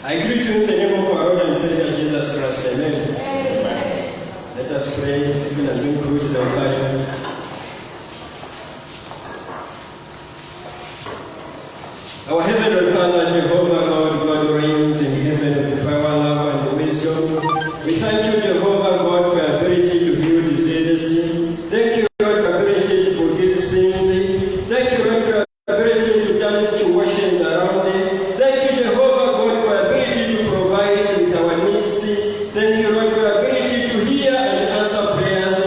I greet you in the name of our Lord and Savior Jesus Christ. Amen. Let us pray, even as we go to the offering. Our Heavenly Father, Jehovah God, God reigns in heaven with power, love, and wisdom. We thank you, Jehovah God, for your ability to heal diseases. Thank you, Lord, for your ability to forgive sins. Thank you, Lord, for your ability to turn situations around. Thank you, Jehovah God, for your ability to provide with our needs. Thank you, Lord, for your ability to hear and answer prayers.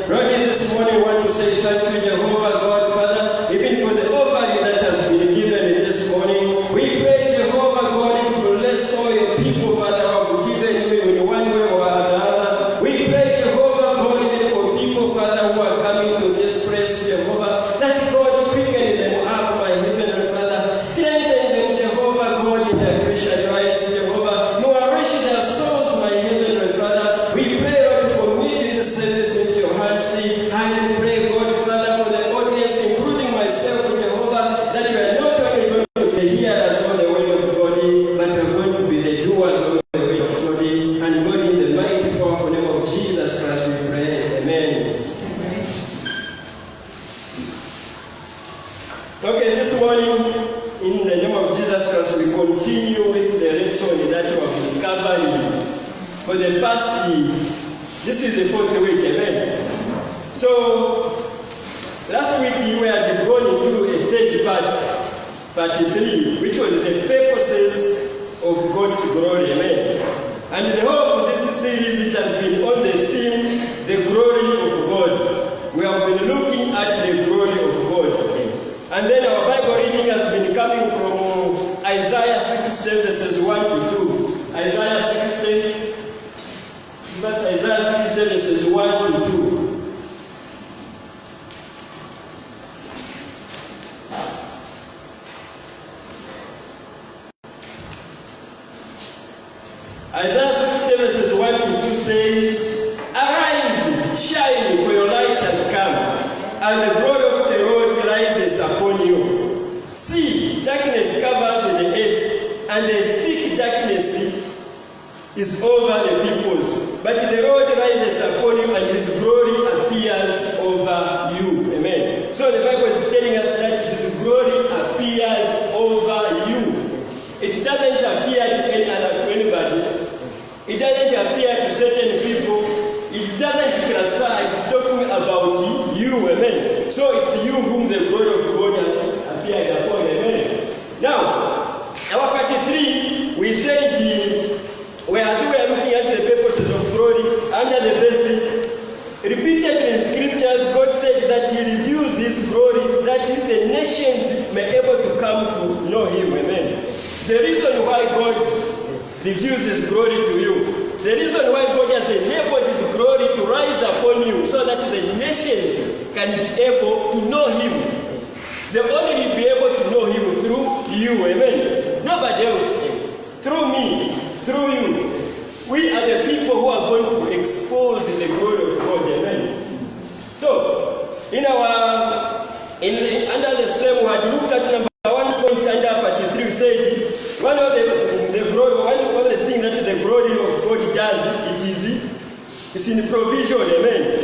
Lord, this morning I want to say thank you, Jehovah God, Father, even for the offering that has been given this morning. We pray, Jehovah God, to bless all your people, Father, who have given you in one way or another. We pray, Jehovah God, even for people, Father, who are coming to this place, Jehovah, that God quicken them up, my Heavenly Father. Strengthen them, Jehovah God, in their Christian lives, Jehovah. Nourish their souls, my Heavenly Father. We pray, Lord, to commit this service into your hands. And we pray, God, Father, for the audience, including myself, Jehovah, that you are not only going to be the hearers of the word of God, but you are going to be the doers of the word of God. And God, in the mighty, powerful name of Jesus Christ, we pray. Amen. Okay, this morning, in the name of Jesus Christ, we continue with the lesson that we have been covering for the past year. This is the fourth week, amen. So, last week we had gone into a third part 3, which was the purposes of God's glory, amen. And the whole of this series, it has been on the theme, the glory of God. We have been looking at the glory of God. And then our Bible reading has been coming from Isaiah 60, verses 1 to 2. Isaiah 60, verses 1 to 2. Isaiah 60, verses 1 to 2 says, Arise, shine, for your light has come, and the glory of the Lord rises upon you. See, darkness covers the earth, and the thick darkness is over the peoples. But the Lord rises upon you, and his glory appears over you. Amen. So the Bible is telling us that his glory appears over you. It doesn't appear to anybody. It doesn't appear to certain people. It doesn't classify. It's talking about you. Amen. So it's you whom the glory of God has appeared upon. Amen. Now, our part 3, we said, as we are looking at the purposes of glory under the verse, repeated in scriptures, God said that he reveals his glory, that the nations may be able to come to know him. Amen. The reason why God reveals his glory to you, the reason why God has enabled his glory to rise upon you, so that the nations can be able to know him. They only be able to know him through you. Amen. Nobody else. Through me, through you. We are the people who are going to expose the glory of God. Amen. So, under the same word, looked at number 1 point under part 3, we said one of the things that the glory of God does, it's in provision. Amen.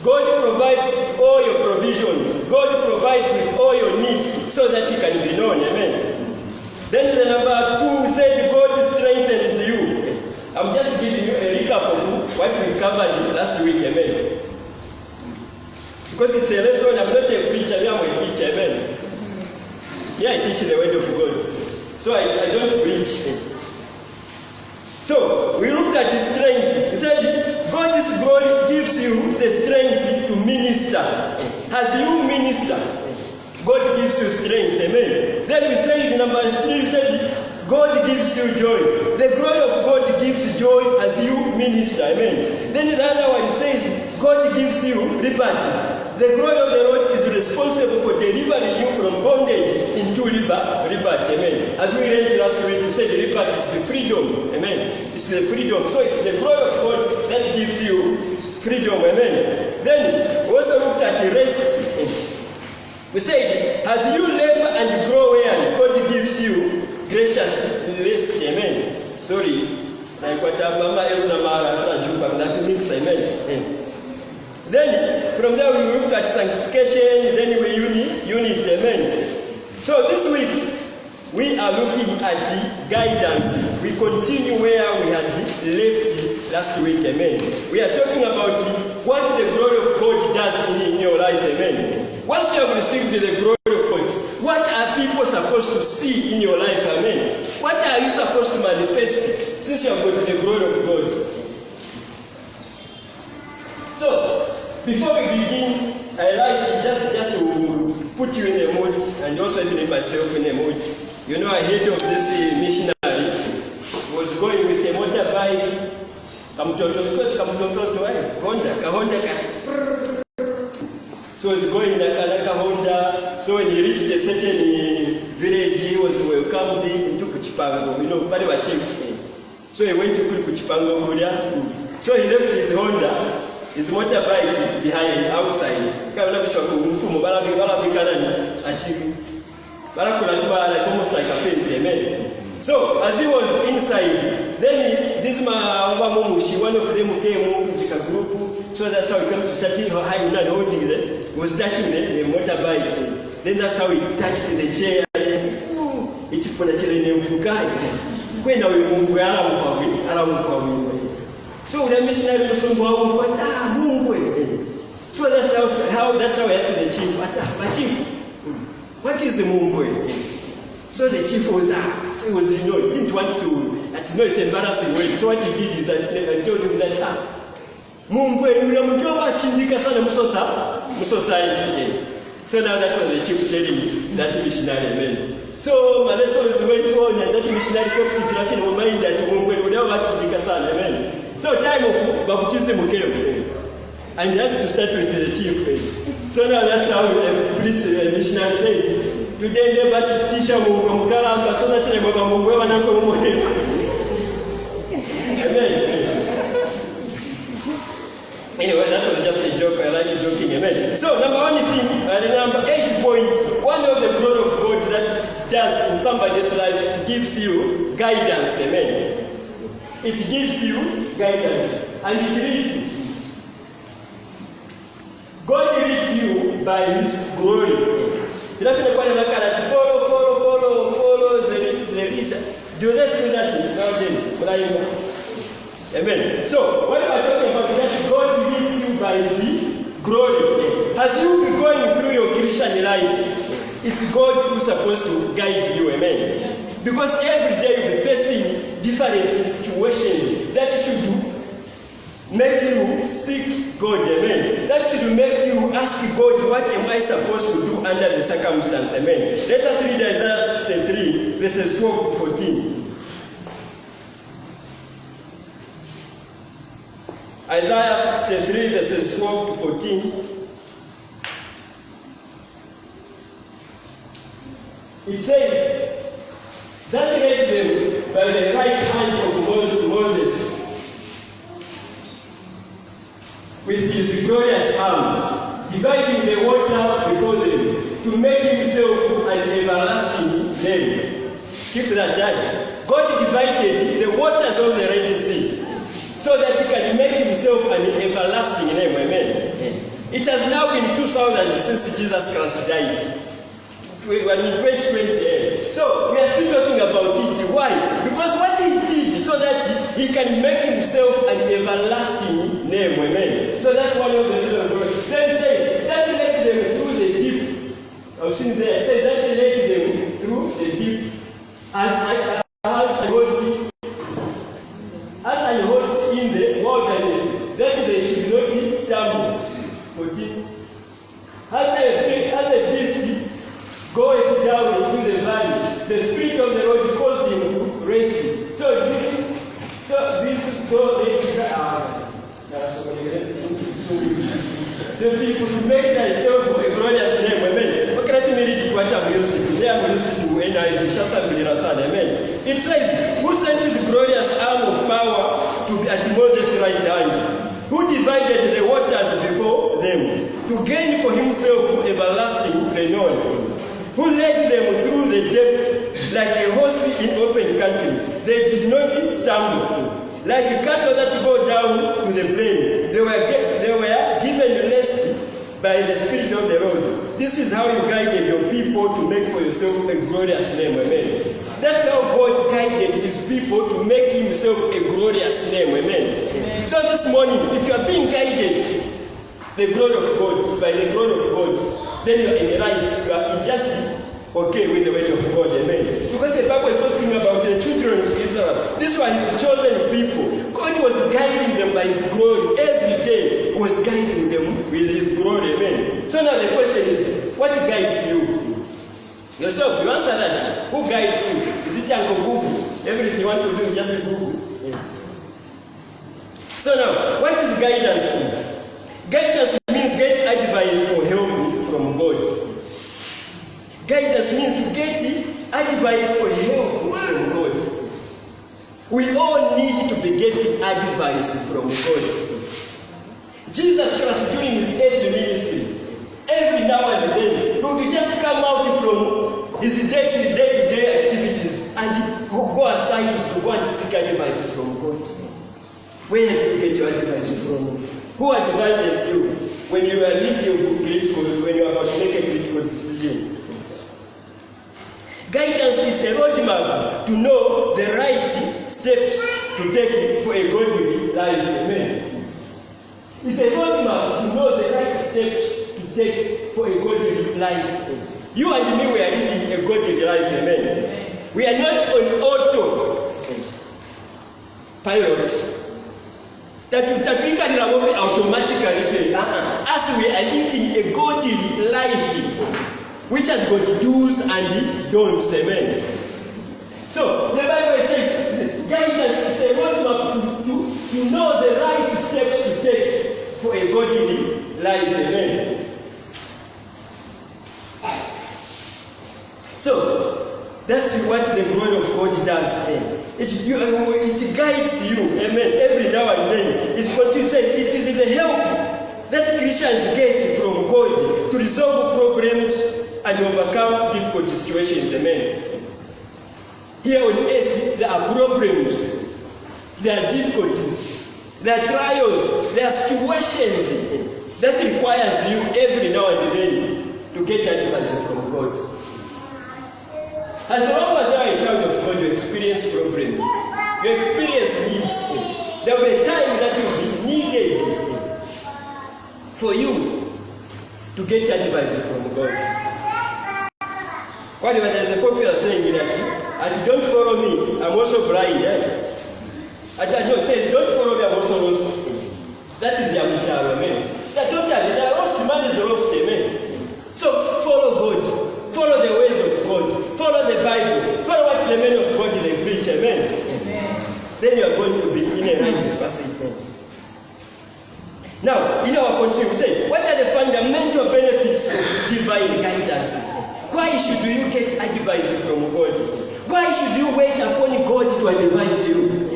God provides all your provisions. God provides with all your needs so that he can be known. Amen. Then the number 2 said God strengthens you. I'm just giving you a recap of what we covered last week. Amen. Because it's a lesson, I'm not a preacher, I'm a teacher. Amen. Yeah, I teach the word of God. So I don't preach. So, we looked at his strength. We said, God's glory gives you the strength to minister. As you minister, God gives you strength. Amen. Then we said, number 3, we said, God gives you joy. The glory of God gives joy as you minister. Amen. Then the other one says, God gives you liberty. The glory of the Lord is responsible for delivering you from bondage into liberty. Amen. As we learned last week, we said liberty is the freedom. Amen. It's the freedom. So it's the glory of God that gives you freedom. Amen. Then we also looked at the rest. We said, as you labor and grow well, God gives you gracious rest. Amen. Sorry. Like what Mama Eruna Mara Juba, that means amen. Then from there we looked at sanctification, then we unit, amen. So this week we are looking at guidance. We continue where we had left last week, amen. We are talking about what the glory of God does in your life, amen. Once you have received the glory of God, what are people supposed to see in your life, amen? What are you supposed to manifest since you have got the glory of God? So, before we begin, I like just to put you in a mood, and also even myself in a mood. You know, ahead of this missionary was going with a motorbike, so he was going like a Honda. So when he reached a certain village, he was welcomed into Kuchipango. You know, Pari wa chief. So he went to Kuchipango. So he left his Honda, his motorbike behind outside. Almost like a fence, amen. So as he was inside, then this man, one of them came with a group. So that's how he came to setting her high and holding it. He was touching the motorbike. Then that's how he touched the chair. And he said, "Oh, it's for the children of Fukai." When we move, so the missionary was on board. So that's how I asked the chief. But chief, what is the Mungwe? So the chief was so he was, didn't want to, it's embarrassing word. So what he did is I told him that Mungwe, we are Mujova Chindika Sana Musosai. So now that was the chief telling me that missionary, amen. So my lesson went on, and that missionary kept to in mind that Mungwe would never Chindika Sana, amen. So time of baptism came, and he had to start with the chief. So now that's how the priest missionary said, today they but to teach Mungu Mukalamba so that they go Mungu wanako Mungu. Amen. Anyway, that was just a joke. I like joking, amen. So number one thing, number 8 point, one of the glory of God that it does in somebody's life, it gives you guidance, amen. It gives you guidance, and it leads. God leads you by His glory. Follow the leader. Do they do that nowadays? Amen. So, what we are talking about is that God leads you by His glory. As you be going through your Christian life, it's God who's supposed to guide you. Amen. Because every day you'll be facing different situations that should make you seek God, amen. That should make you ask God, what am I supposed to do under the circumstance, amen. Let us read Isaiah 63, verses 12 to 14. Isaiah 63, verses 12 to 14. It says, that led them by the right hand of Moses, with his glorious arm, dividing the water before them, to make himself an everlasting name. Keep that judge. God divided the waters of the Red Sea, so that he can make himself an everlasting name. Amen. It has now been 2000 since Jesus Christ died. In 2028. So we are still talking about it. Why? Because what he did, so that he can make himself an everlasting name. Amen. So that's one of the reasons. Then say that led them through the deep. I've seen there. Say that led them through the deep. As I was in the wilderness, that they should not stumble. As a beast going down into the valley, the Spirit of the Lord caused him to rest. So the people to make themselves a glorious name, amen. What can I read to what I'm used to? Today I'm used to amen. It says, who sent his glorious arm of power to be at Moses' right hand, who divided the waters before them, to gain for himself everlasting renown, who led them through the depths like a horse in open country. They did not stumble. Like cattle that go down to the plain, they were given rest by the Spirit of the Lord. This is how you guided your people to make for yourself a glorious name. Amen. That's how God guided his people to make himself a glorious name. Amen. Amen. So this morning, if you are being guided the glory of God, by the glory of God, then you are in the right, you are just okay with the word of God. Amen. Because the Bible is talking about the children of Israel. This one is the chosen people. God was guiding them by his glory. Every day he was guiding them with his glory. Amen. So now the question is, what guides you? Yourself, you answer that. Who guides you? Is it Uncle Google? Everything you want to do, just Google. Yeah. So now, what is guidance? Guidance means get advice or help from God. Guidance means to get advice or help from God. We all need to be getting advice from God. Jesus Christ, during his earthly ministry, every now and then, he would just come out from his day-to-day activities and go aside to go and seek advice from God. Where do you get your advice from? Who advises you when you are when you are about to make a critical decision? Guidance is a roadmap to know the right steps to take for a godly life. Amen. It's a roadmap to know the right steps to take for a godly life. You and me, we are leading a godly life. Amen. We are not on auto pilot. That we can automatically. As we are leading a godly life, which has got do's and don'ts. Amen. So the Bible says guidance is a roadmap to know the right steps to take for a godly life. Amen. So that's what the glory of God does. It guides you. Amen. Every now and then. It's what you say. It is the help that Christians get from God to resolve problems and overcome difficult situations. Amen. Here on earth, there are problems, there are difficulties, there are trials, there are situations that requires you every now and then to get advice from God. As long as you are a child of God, you experience problems, you experience needs. There will be a time that will be needed for you to get advice from God. Whatever, there's a popular saying that, don't follow me, I'm also blind. No, it says, don't follow me, I'm also lost. That is the child. Amen. The lost man is the lost. Amen. So follow God, follow the ways of God, follow the Bible, follow what the men of God they preach. Amen. Amen. Then you are going to be in a right passage. Now, in our country, we say, what are the fundamental benefits of divine guidance? Why should you get advice from God? Why should you wait upon God to advise you?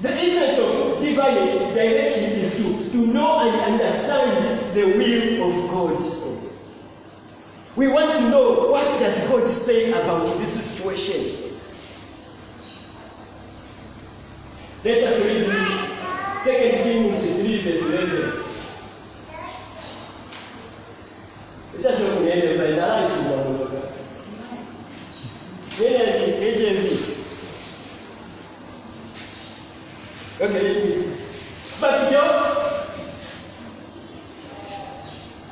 The essence of divine direction is to know and understand the will of God. We want to know, what does God say about this situation? Let us read 2 Kings 3 verse 11. Let us open it by the eyes of one another. Okay, but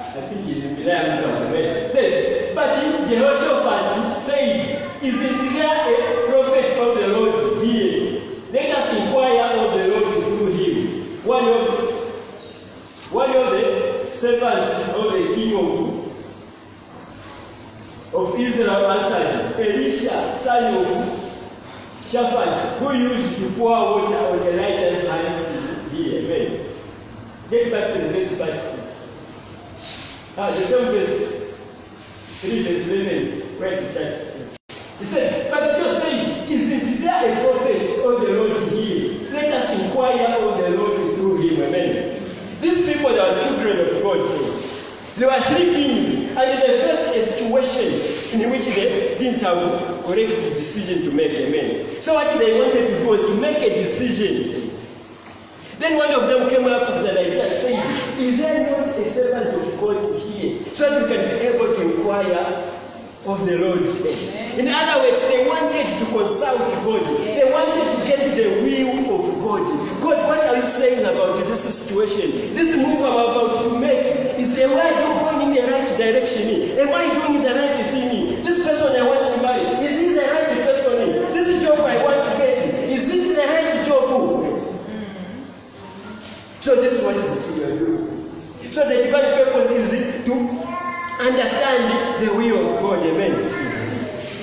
I think it says, but Jehoshaphat said, isn't there a prophet of the Lord here? Let us inquire of the Lord through him. One of the servants of the king of Israel answered, Elisha, son of Shaphat, who used to pour water on Elijah's hands here. Amen. Get back to the next part. The same verse 3 verse 11, where it starts. He said, but just saying, isn't there a prophet of the Lord here? Let us inquire of the Lord through him. Amen. These people, they are children of God. There were 3 kings, and they faced a situation in which they didn't have a correct decision to make. Amen. So what they wanted to do was to make a decision. Then one of them came up to the idea and said, is there not a servant of God here, so that we can be able to inquire of the Lord? In other words, they wanted to consult God. They wanted to get the will of God. God, what are you saying about this situation? This move I'm about to make, is am I going in the right direction? Am I doing the right thing? This person I want to marry, is it the right person? This job I want to get, is it the right job? So this is what we are doing. So the divine purpose is to understand the will of God. Amen.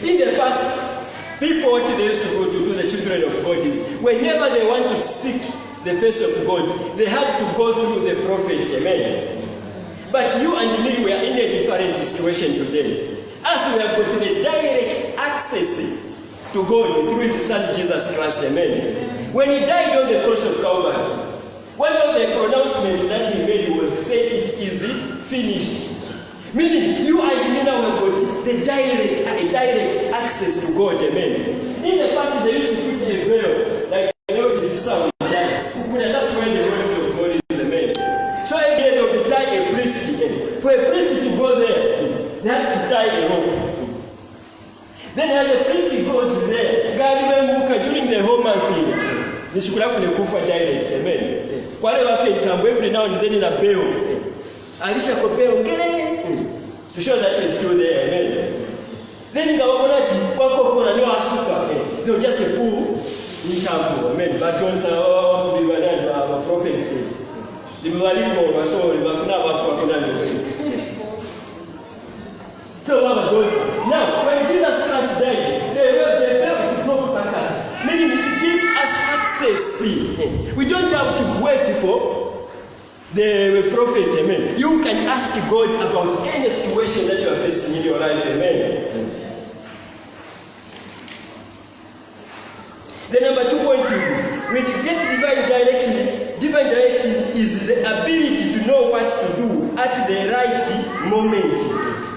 In the past, people, what they used to go to do, the children of God, is whenever they want to seek the face of God, they have to go through the prophet. Amen. But you and me, we are in a different situation today. As we have got the direct access to God through His Son Jesus Christ. Amen. When He died on the cross of Calvary, one of the pronouncements that He made was to say, it is finished. Meaning, you and me now have got the direct access to God. Amen. In the past, they used to put a veil, like the Lord Jesus and that's where the word of God is. Amen. So again, they would tie a priest in. For a priest to go there, they have to tie a rope. Then as a priest goes there, God remember during the whole month, nishukura kule kufa direct. Amen. Kwa wale wafe itambo every now and then in a bell. Alisha kopeo ngene. To show that it's still there. Amen. Then ngawabonati kwako kona no asuka. They'll just pull itambo. Amen. But don't say oh we were a prophet. Limewaliko wasori bakuna watu wakuna. So Baba goes. Now when Jesus Christ died, they were to broke back. Meaning it gives us access. We don't have to wait for the prophet. Amen. You can ask God about any situation that you are facing in your life. Amen. The number 2 point is, when you get divine direction is the ability to know what to do at the right moment.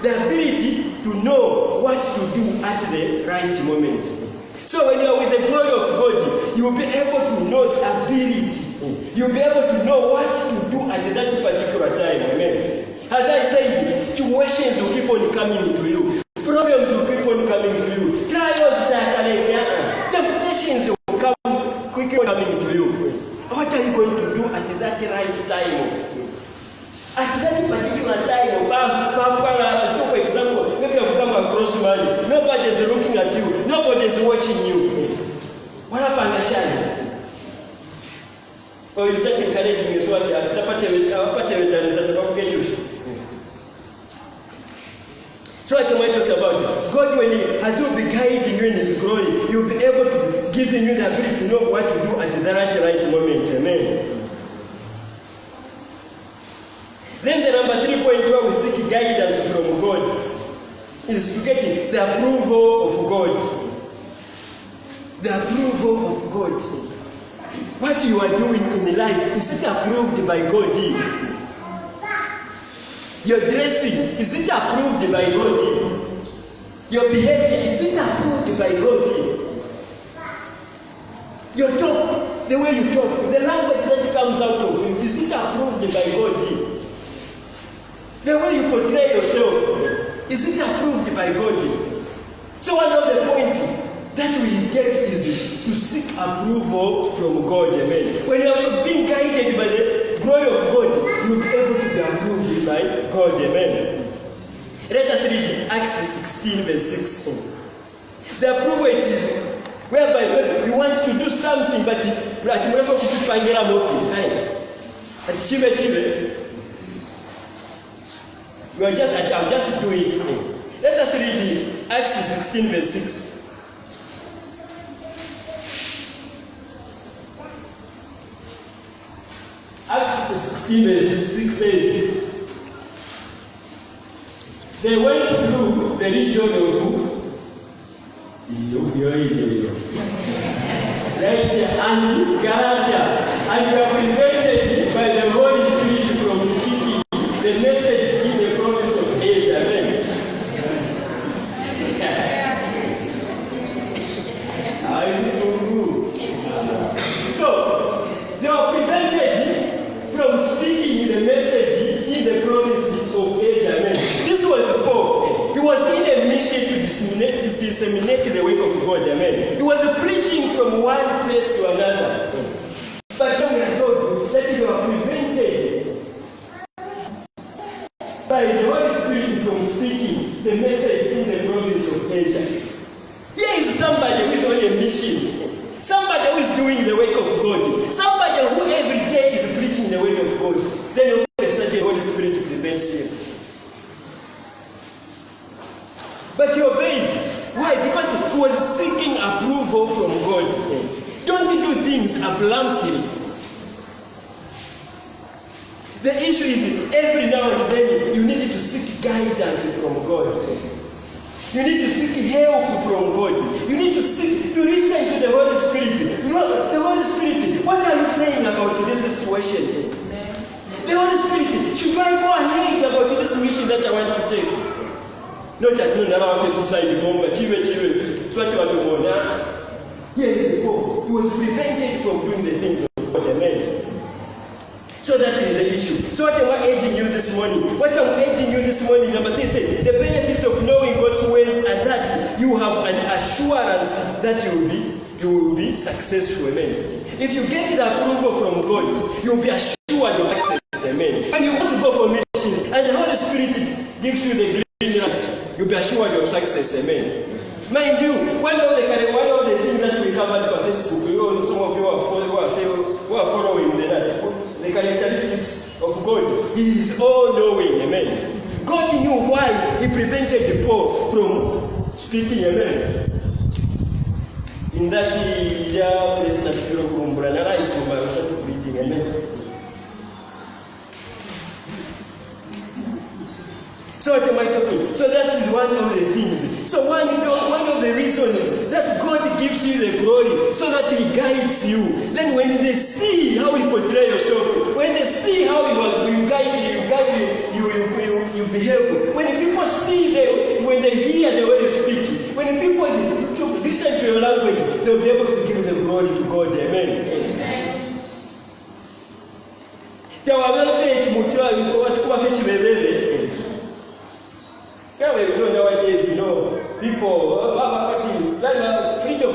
The ability to know what to do at the right moment. So when you are with the glory of God, you will be able to know the ability. You will be able to know what to do at that particular time. Amen. As I said, situations will keep on coming to you. Problems will keep on coming to you. Trials, temptations will come quickly coming to you. What are you going to do at that right time? At that particular time, so for example, maybe you come across money, nobody is looking at you, nobody is watching you. What happened? Or you start encouraging you, so what So what am I talking about? God, when He will be guiding you in His glory, He will be able to give you the ability to know what to do at the right moment. Amen. Then the number 3 point where we seek guidance from God is to get the approval of God. The approval of God. What you are doing in life, is it approved by God? Your dressing, is it approved by God? Your behavior, is it approved by God? Your talk, the way you talk, the language that comes out of you, is it approved by God? The way you portray yourself, is it approved by God? So one of the points that we get is to seek approval from God. Amen. When you are being guided by the glory of God, you will be able to be approved by God. Amen. Let us read Acts 16 verse 16. The approval it is whereby we want to do something, but I'll just do it. Let us read Acts 16 verse 6. Acts 16 verse 6 says, they went through the region of and Galatia, and were prevented by the Holy Spirit from speaking the message in the disseminate the work of God. Amen. He was preaching from one place to another. But we are told that you are prevented by the Holy Spirit from speaking the message in the province of Asia. Here is somebody who is on a mission. Somebody who is doing the work of God. Somebody who every day is preaching the word of God. Then all of a sudden the Holy Spirit prevents him. But he obeyed. Why? Because he was seeking approval from God. Don't do things abruptly. The issue is every now and then you need to seek guidance from God. You need to seek help from God. You need to listen to the Holy Spirit. You know, the Holy Spirit, what are you saying about this situation? The Holy Spirit, should I go ahead about this mission that I want to take? Not that no now face suicide bomb, chive. It's what you want to know. Here is the Pope. He was prevented from doing the things of God. Amen. So that is the issue. So what am I urging you this morning? What I'm urging you this morning, number 3, say, the benefits of knowing God's ways and that you have an assurance that you will be successful. Amen. If you get the approval from God, you'll be assured of success. Amen. And you want to go for missions, and the Holy Spirit gives you the green light, you'll be assured of success. Amen. Mind you, one of the things that we covered on Facebook, some of you who are following the characteristics of God. He is all-knowing. Amen. God knew why he prevented Paul from speaking. Amen. In that place that I started reading. Amen. So what am I talking? So that is one of the things. So one of the reasons is that God gives you the glory so that he guides you. Then when they see how you portray yourself, when they see how you behave, when people see when they hear the way you speak, when people listen to your language, they'll be able to give the glory to God. Amen. Nowadays, people freedom,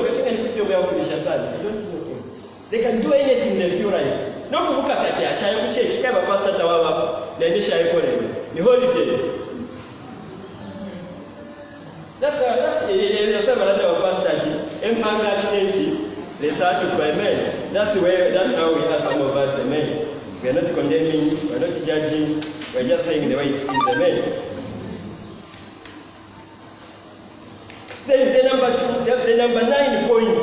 they can do anything they feel like. No kubuka kati ashaye ku church kaba pastor tawaba na nisha yekole ni holiday. That's why another pastor empanga chenji they start to pray. Amen. That's how we are, some of us. Amen. We are not condemning, we are not judging, we are just saying the way it is. Amen. Then the number 9 point.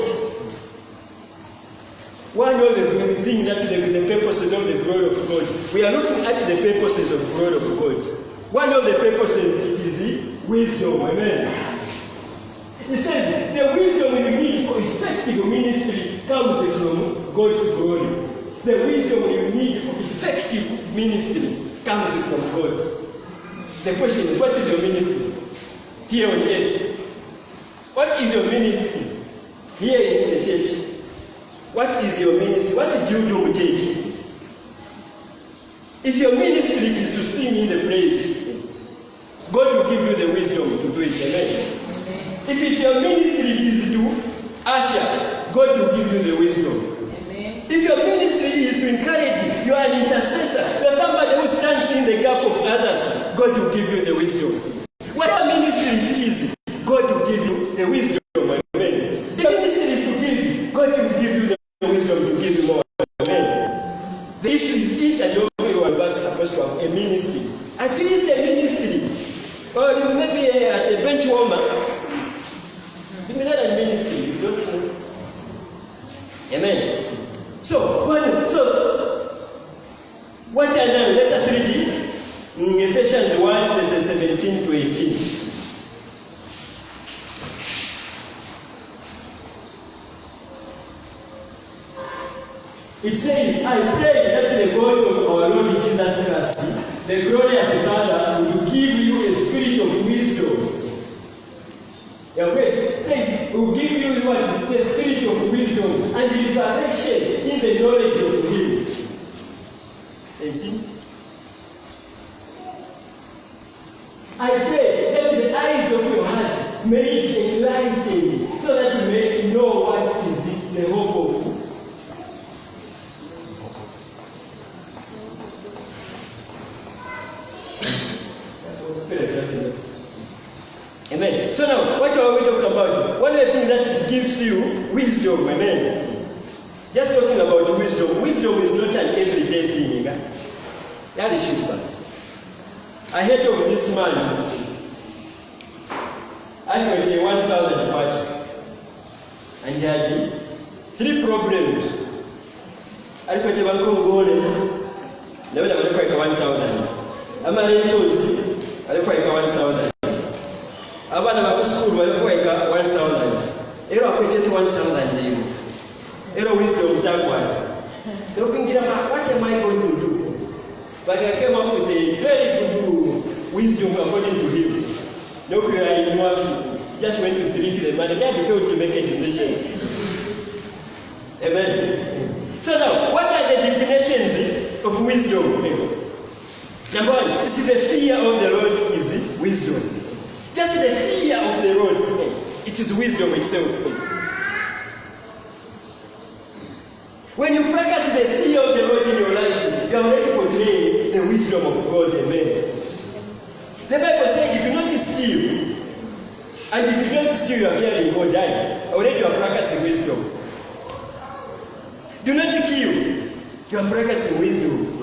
One of the things that the purposes of the glory of God. We are looking at the purposes of the glory of God. One of the purposes is wisdom. Amen. He says the wisdom we need for effective ministry comes from God's glory. The wisdom we need for effective ministry comes from God. The question is, what is your ministry here on earth? What is your ministry here in the church? What is your ministry? What did you do in church? If your ministry is to sing in the praise, God will give you the wisdom to do it. Amen. If it's your ministry is to usher, God will give you the wisdom. Amen. If your ministry is to encourage, you are an intercessor, you are somebody who stands in the gap of others, God will give you the wisdom. Whatever ministry it is, God will give you the wisdom. Amen. If your ministry is to give, God will give you the wisdom to give you more. Amen. The issue is each and every one of us is supposed to have a ministry. At least a ministry. Or maybe at a bench warmer. You may not have a ministry, you don't know. Amen. So what I know, let us read it. Ephesians 1, verses 17 to 18. It says, I pray that the God of our Lord Jesus Christ, the glorious Father, will give you a spirit of wisdom. Yahweh said, will give you what? The spirit of wisdom and revelation in the knowledge of Him. 18. I pray that the eyes of your heart may made enlightened, so that you may know what is the hope of. Amen. So now, what are we talking about? One of the things that it gives you wisdom. Amen. Just talking about wisdom. Wisdom is not an everyday thing. That is super. I heard of this man. I went to 1,000 party. And he had 3 problems. I went to Vancouver. Never went to 1,000. I'm a rental. I went to 1,000. Abana bakusukuru balikuweka 1,000. Ero akwete 1,000 ero wisdom tangwa. Looking at what am I going to do? But I came up with a very good wisdom according to him. No, I just went to drink the money. Can't fail to make a decision. Amen. So now, what are the definitions of wisdom? Number 1, this is the fear of the Lord is wisdom. Just the fear of the Lord, it is wisdom itself. When you practice the fear of the Lord in your life, you are already portraying the wisdom of God. Amen. The Bible says, if you not steal, and if you don't steal, you are fearing God dying. Already you are practicing wisdom. Do not kill, you are practicing wisdom.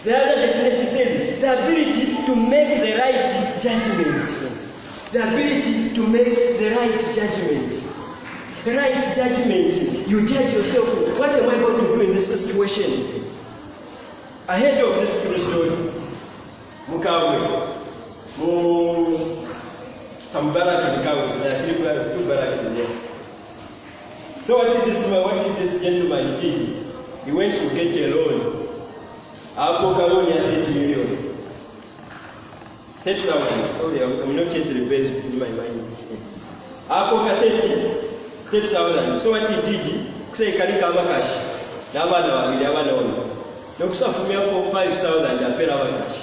The other definition says the ability to make the right judgment. The ability to make the right judgment. The right judgment. You judge yourself. What am I going to do in this situation? Ahead of this true story, Mukawe, some barracks in Mukawe. There are 2 barracks in there. So what did this gentleman did? He went to get a loan. Loan is 30 million. 30,000. Sorry, I'm not yet rebased in my mind. 30,000. So what he did, say Karika cash. Nabana Abana. No Safumiapo 5,000 and pay our cash.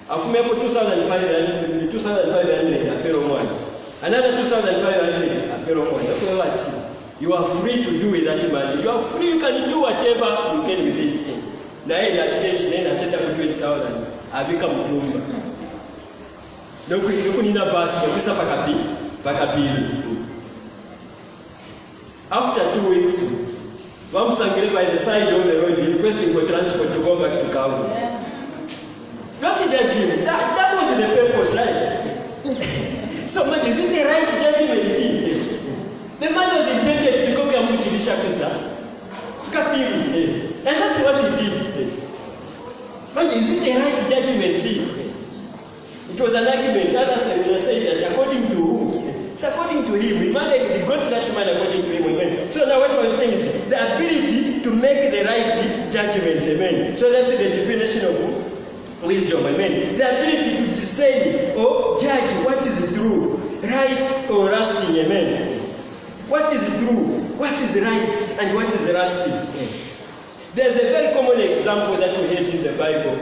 Afumiapo 2,500, 2,500 and pay one. Another 2,500 and pay one. You are free to do with that money. You are free, you can do whatever you can with it. Na yeye achikenshi nenda set up 20,000 abika mutumba nuko nina basi kabisa pakapili. After 2 weeks Vamsangire by the side of the road requesting for transport to go back to Kavu. Not to judge him. That was the purpose, right? So much is it a right judgment? The man was intended to go to Muchilisha Pisa. And that's what he did. But is it a right judgment? It was an argument. Others will say that according to who? It's according to him. He got that man according to him. So now what I was saying is the ability to make the right judgment. Amen. So that's the definition of wisdom. Amen. The ability to decide or judge what is true, right or rusty. Amen. What is true, what is right, and what is rusty. There's a very common example that we had in the Bible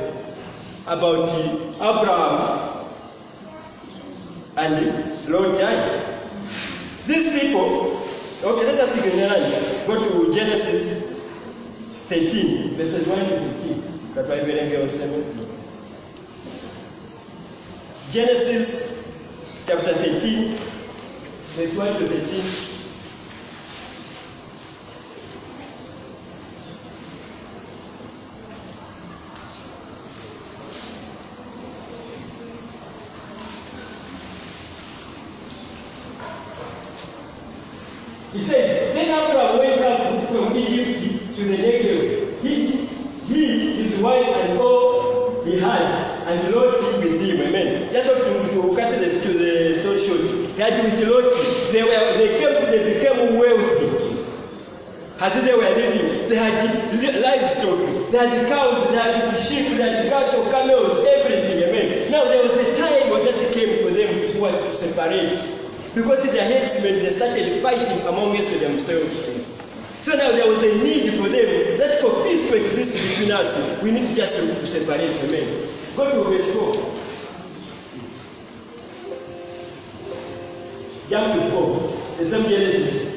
about Abraham and Lot. These people, okay, let us go to Genesis 13, verses 1 to 15. That I will give Genesis chapter 13, verse 1 to 15. He said, then Abraham went up from Egypt to the Negev. He, his wife, and all he had, and Lot with him. Amen. Just to cut the story short. He had with Lot, they became wealthy. As they were living, they had livestock, they had cows, they had sheep, they had cattle, camels, everything. Amen. Now there was a time when that came for them to want to separate. Because their headsmen, they started fighting amongst themselves. So now there was a need for them that for peace to exist between us, we need just to separate the men. Go to verse 4. Jump to 4. The same Genesis.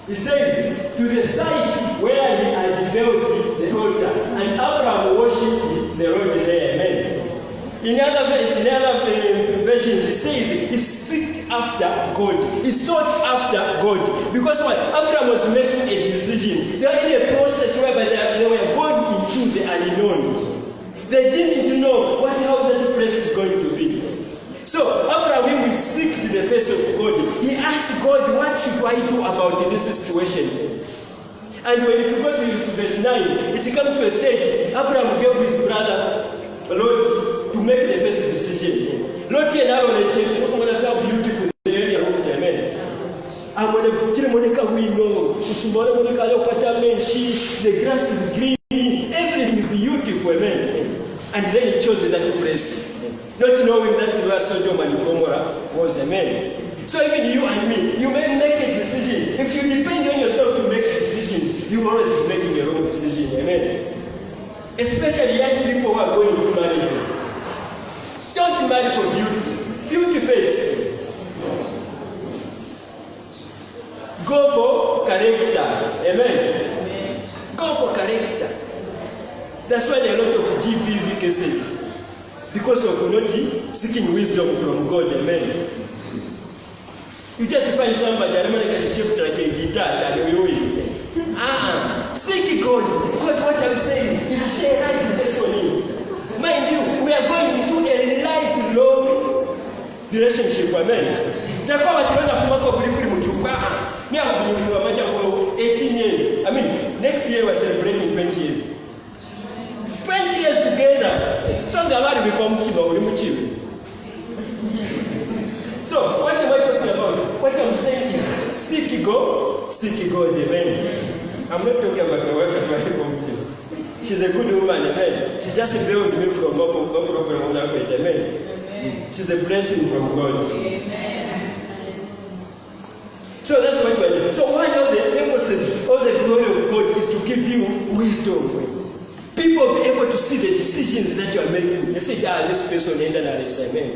He says, to the site where he had built the altar, and Abraham worshipped the Lord there. Amen. In other versions, it says he sought after God. He sought after God. Because what? Abraham was making a decision. They were in a process whereby they were going into the unknown. They didn't know how that place is going to be. So Abraham will seek to the face of God. He asked God, what should I do about this situation? And when you go to verse 9, it comes to a stage, Abraham gave his brother Lot to make the first decision. Lot and Aaron and Shem, look how beautiful the area of the men. I'm going to put Monica window, the grass is green, everything is beautiful, amen. And then he chose that place. Not knowing that where Sodom and Gomorrah was, amen. So even you and me, you may make a decision. If you depend on yourself to make a decision, you always be making a wrong decision, amen. Especially young people who are going to marriages. Don't marry for beauty. Beauty fades. Go for character, amen. Go for character. That's why there are a lot of GBV cases. Because of not seeking wisdom from God, amen. You just find somebody shaped like a guitar and you seek God. God, what I'm saying is share right this on you. Mind you, we are going into a lifelong relationship, amen. For 18 years. I mean, next year we're celebrating 20 years. 20 years together. So what am I talking about? What I'm saying is seek God, amen. I'm not talking about my wife at my home team. She's a good woman, amen. She just bailed me from no problem on her way, amen. She's a blessing from God. Amen. So that's what we're doing. So one of the purposes of the glory of God is to give you wisdom. People will be able to see the decisions that you are making. They say, this person ended up, amen.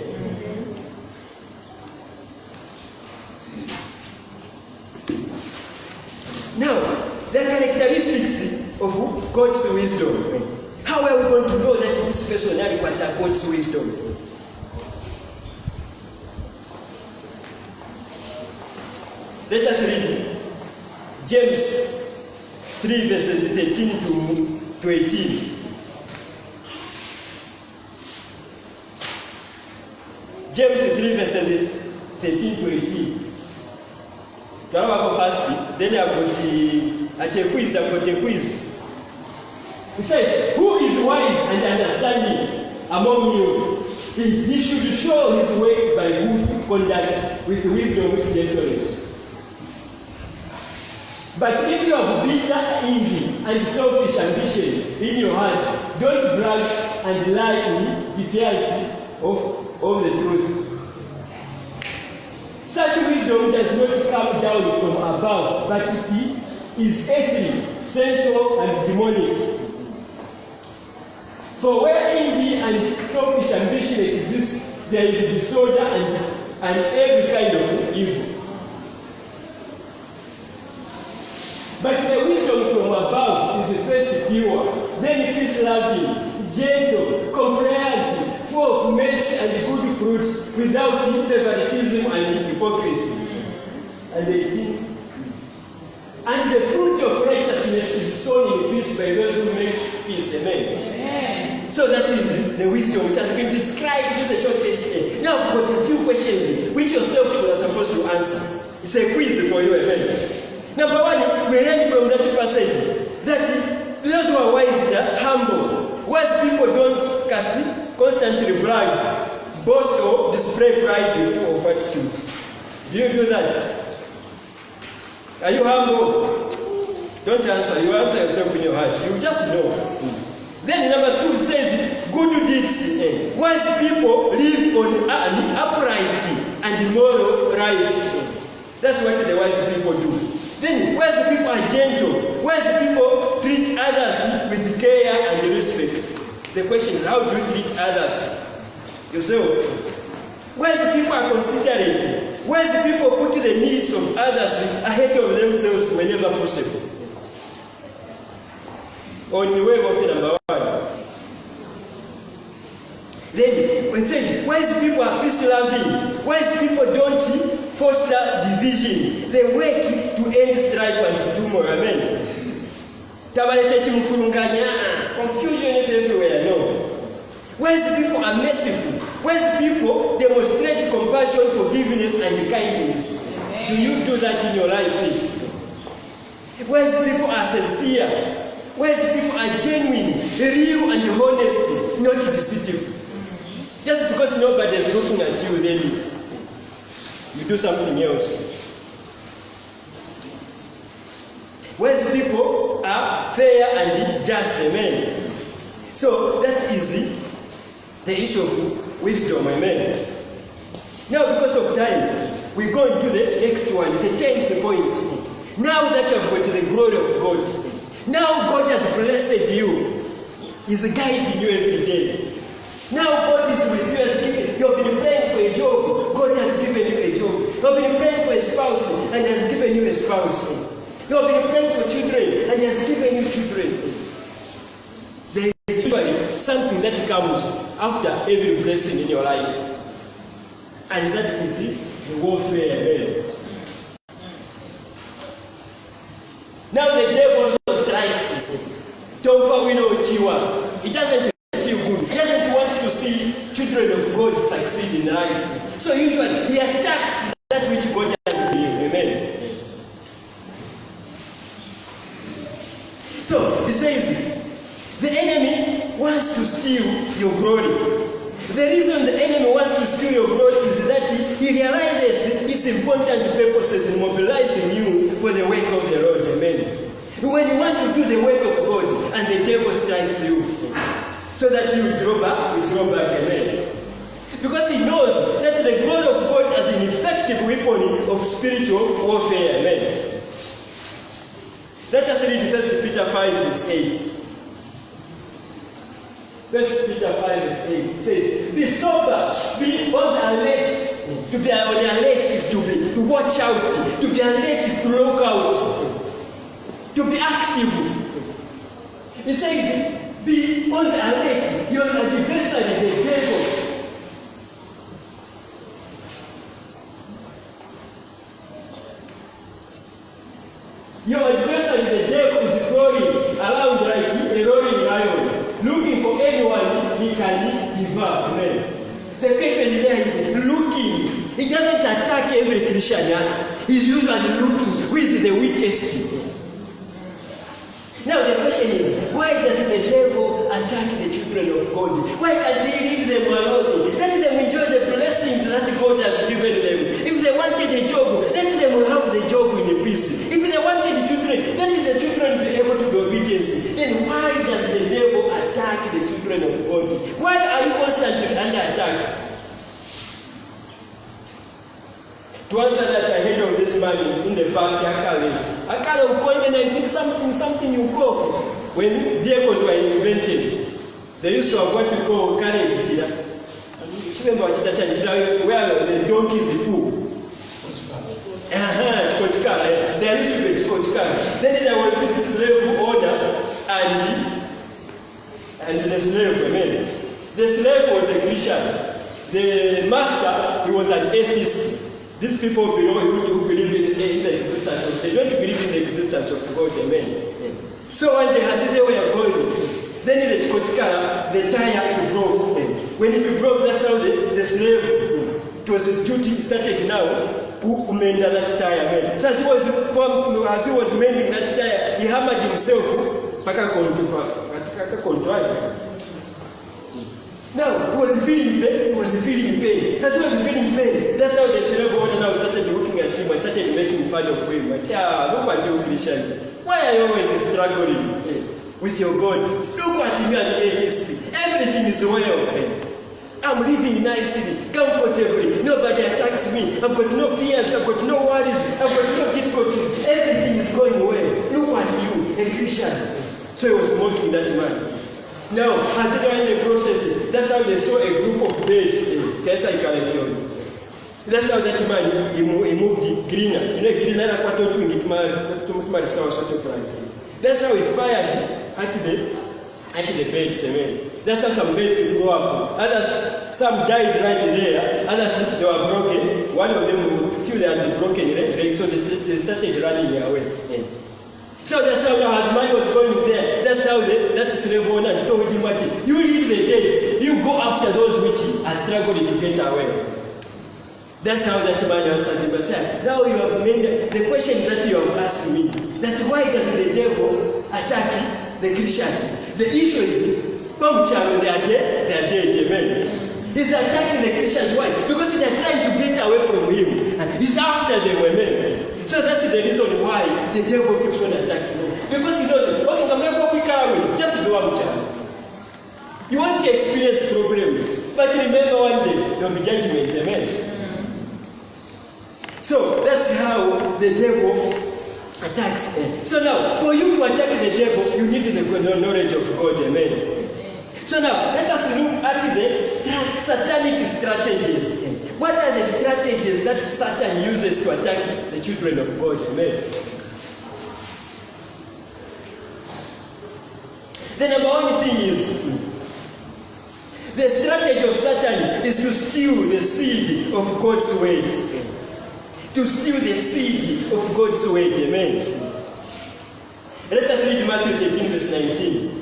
Now, the characteristics of God's wisdom. How are we going to know that this person had God's wisdom? Let us read James 3 verses 13 to 18. James 3 verses 13 to 18. First, then I've got a quiz. He says, who is wise and understanding among you? He should show his works by good conduct with wisdom with gentleness. But if you have bitter envy and selfish ambition in your heart, don't brag and lie in defiance of the truth. Such wisdom does not come down from above, but it is earthly, sensual, and demonic. For where envy and selfish ambition exist, there is disorder and every kind of evil. But the wisdom from above is first pure, then peace-loving, gentle, comprehensive, full of mercy and good fruits, without favoritism and hypocrisy. And 18. And the fruit of righteousness is sown in peace by those who make peace. Amen. Amen. So that is the wisdom. It has been described in the shortest day. Now we've got a few questions which yourself are supposed to answer. It's a quiz for you. Amen. Number one, we learn from that passage that those who are wise are humble. Wise people don't constantly brag, boast, or display pride of attitude. Do you do that? Are you humble? Don't answer. You answer yourself in your heart. You just know. Then number 2 says, good deeds. Wise people live on an upright and moral life. That's what the wise people do. Then wise people are gentle. Wise people treat others with care and respect. The question is, how do you treat others? Yourself. Wise people are considerate. Wise people put the needs of others ahead of themselves whenever possible. On the way of number 1. Then we say wise people are peace loving. Wise people don't foster division. They work to end strife and to do more. Amen. Confusion everywhere. No. Wise people are merciful. Wise people demonstrate compassion, forgiveness, and kindness. Amen. Do you do that in your life? Wise people are sincere. Wise people are genuine, real, and honest, not deceitful. Just because nobody is looking at you, then you do something else. Wise people are fair and just. Amen. So that is the issue of wisdom. Amen. Now, because of time, we go into the next one, the 10th point. Now that you have got the glory of God, now God has blessed you. He's guiding you every day. Now God is with you. You have been praying for a job. God has given you a job. You have been praying for a spouse and has given you a spouse. You have been praying for children and He has given you children. There is usually something that comes after every blessing in your life. And that is the warfare. Now the devil strikes. It doesn't feel good. He doesn't want to see children of God succeed in life. So usually he attacks that which God has given him. Amen. So he says, the enemy wants to steal your glory. The reason the enemy wants to steal your glory is that he realizes his important purposes in mobilizing you for the work of the Lord. Amen. When you want to do the work of God and the devil strikes you, so that you draw back. Amen. Because he knows that the glory of God is an effective weapon of spiritual warfare. Amen. Let us read 1 Peter 5 verse 8. 1 Peter 5 verse 8 says, be sober, be on the alert. To be on the alert is to watch out. To be alert is to look out. To be active. He says, be on the alert. Your adversary, the devil. Your adversary, the devil, is going around like a roaring lion, looking for anyone he can devour. Amen. The question there is looking. He doesn't attack every Christian. He's usually looking who is the weakest. Now the question is, why does the devil attack the children of God? Why can't he leave them alone? Let them enjoy the blessings that God has given them. If they wanted a job, let them have the job in peace. If they wanted children, let the children be able to be obedient. Then why does the devil attack the children of God? Why are you constantly under attack? To answer that, I heard of this man in the past, Akala will call in 19 something you call. When vehicles were invented, they used to have what we call carriage. Where the donkeys pull. There used to be Chikochika. Then there was this slave owner and the slave. Amen. The slave was a Christian. The master, he was an atheist. These people who believe in the existence of, they don't believe in the existence of God. Amen. So one day, as they were going, then the Chikochika, the tire to broke. When it broke, that's how the slave, it was his duty, he started now to mend that tire. So as he was mending that tire, he hammered himself. was feeling pain. He was feeling pain. As he was feeling pain, that's how the slave owner now started looking at him and started making fun of him. But look at you Christians. Why are you always struggling with your God? Look at me and history. Everything is well. I'm living nicely, comfortably. Nobody attacks me. I've got no fears. I've got no worries. I've got no difficulties. Everything is going well. Look at you, a Christian. So he was mocking that man. Now, as they were in the process, that's how they saw a group of birds. That's how that man, he moved greener. You know, greener, that's how he fired at the birds. Amen. That's how some birds flew up. Others, some died right there. Others, they were broken. One of them, few they had broken legs, so they started running away. So that's how as man was going there, that's how that slave owner told him, what, you leave the dead, you go after those which are struggling to get away. That's how that man answered him and said, now you have made the question that you have asked me, that why doesn't the devil attack the Christian? The issue is, they are dead, amen. He's attacking the Christians. Why? Because they are trying to get away from him. He's after them, amen. So that's the reason why the devil keeps on attacking him. Because he knows, okay, just do a child. You want to experience problems, but remember one day there will be judgment, amen. So that's how the devil attacks. So now, for you to attack the devil, you need the knowledge of God, amen. So now, let us look at the satanic strategies. What are the strategies that Satan uses to attack the children of God? Amen. The number one thing is, the strategy of Satan is to steal the seed of God's word. To steal the seed of God's word. Amen. Let us read Matthew 13, verse 19.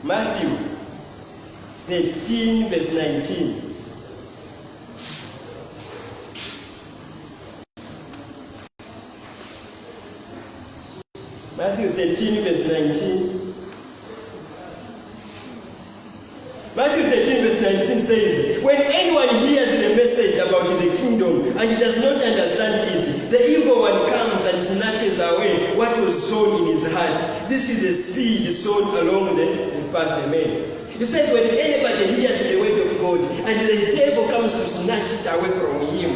Matthew 13, verse 19. Matthew 13, verse 19. Matthew 13, verse 19 says, when anyone hears the message about the kingdom and does not understand it, the evil one comes and snatches away what was sown in his heart. This is the seed sown along the path, amen. He says when anybody hears the word of God and the devil comes to snatch it away from him.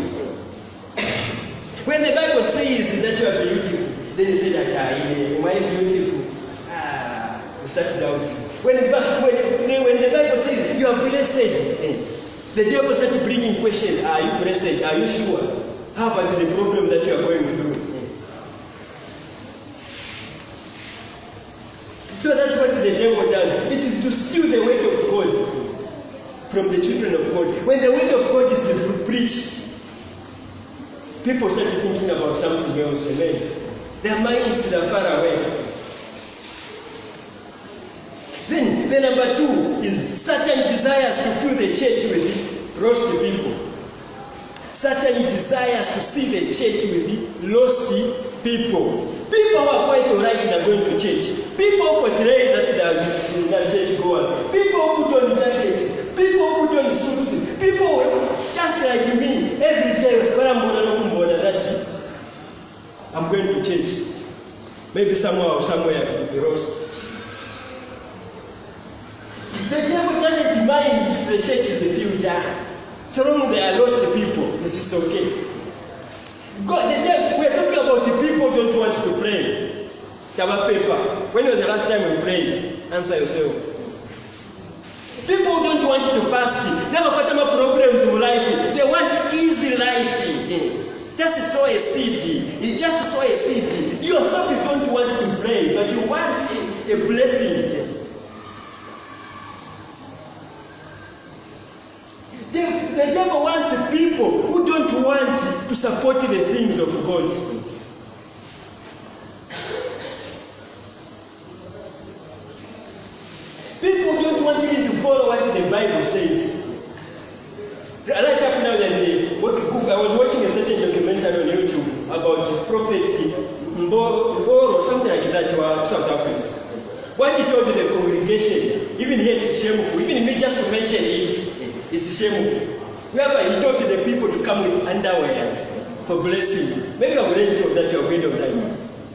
When the Bible says that you are beautiful, then you say that, am I beautiful? You start doubting. When the Bible says you are blessed, the devil starts bringing questions. Are you blessed? Are you sure? How about the problem that you are going through? So that's what the devil does. It is to steal the word of God from the children of God. When the word of God is to be preached, people start thinking about something else. Amen. Their minds are far away. Then the number two is Satan desires to fill the church with lost people. Satan desires to see the church with lost people. People who are quite alright and are going to church. People who portray that they are church goers. People who put on jackets. People who put on suits. People just like me. Every day when I'm going that I'm going to church. Maybe somewhere lost. The devil doesn't mind if the church is filled down. So long they are lost people, this is okay. God, the devil, we are talking about the people who don't want to pray. Taba paper. When was the last time we prayed? Answer yourself. People who don't want to fast. Never got any problems in life. They want easy life. Just sow a seed. You just sow a seed. Yourself you don't want to pray, but you want a blessing. The devil wants people who don't want to support the things of God. People don't want even to follow what the Bible says. Right up now, there's or something like that to South Africa. What he told the congregation, even here it's shameful, even me just to mention it, it's shameful. Whereby he told the people to come with underwears for blessings. Maybe I've already told that you're going to that.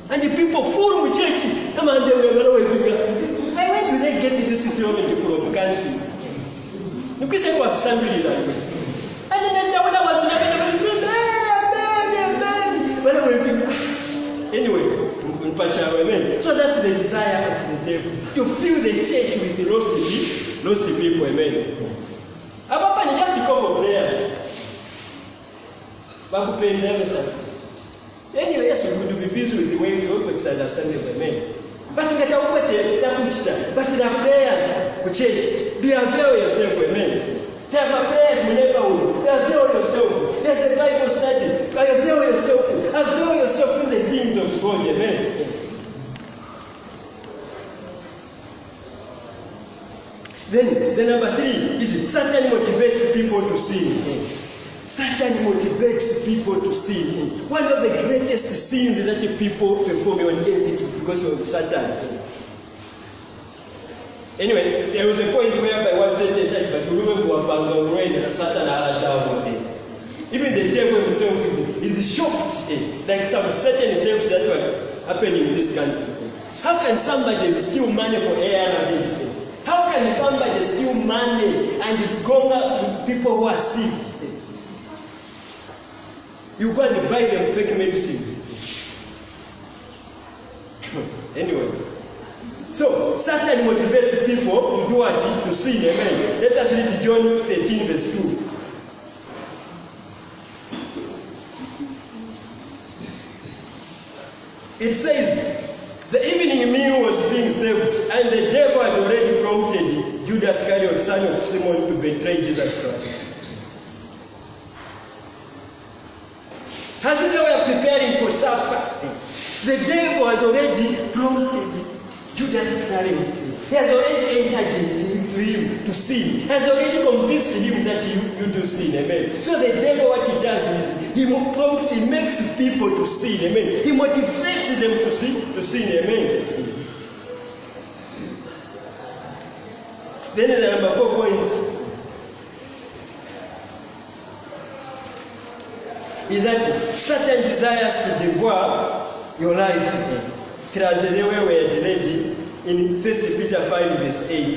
And the people full of church, come on, where do they get this theology from country? You can say what somebody that way. And then I want to anyway, so that's the desire of the devil, to fill the church with the lost people, amen. Papa, just to come for prayer. But we never say. Anyway, yes, we would be busy with the ways we understand it, amen. But to get away but the prayers for church, be aware yourself, amen. There are prayers in the neighborhood. Avail yourself. There's a Bible study. Avail yourself. Avail yourself in the things of God. Amen. Then the number 3 is Satan motivates people to sin. Satan motivates people to sin. One of the greatest sins that the people perform on earth is because of Satan. Anyway, there was a point whereby one said, but Satan are down. Even the devil himself is shocked, like some certain things that were happening in this country. How can somebody steal money for ARVs? How can somebody steal money and go up to people who are sick? You go and buy them fake medicines. Anyway. So, Satan motivates people to do what? To sin, amen. Let us read John 13 verse 2. It says, the evening meal was being served, and the devil had already prompted Judas Iscariot, son of Simon, to betray Jesus Christ. As they were preparing for supper, the devil has already prompted Judas Iscariot. He has already entered into him to sin. He has already convinced him that you do sin. Amen. So the devil, what he does is he prompts, he makes people to sin. Amen. He motivates them to sin. Amen. Then the number 4 point is that Satan desires to devour your life. Translate where we are delayed in 1 Peter 5 verse 8.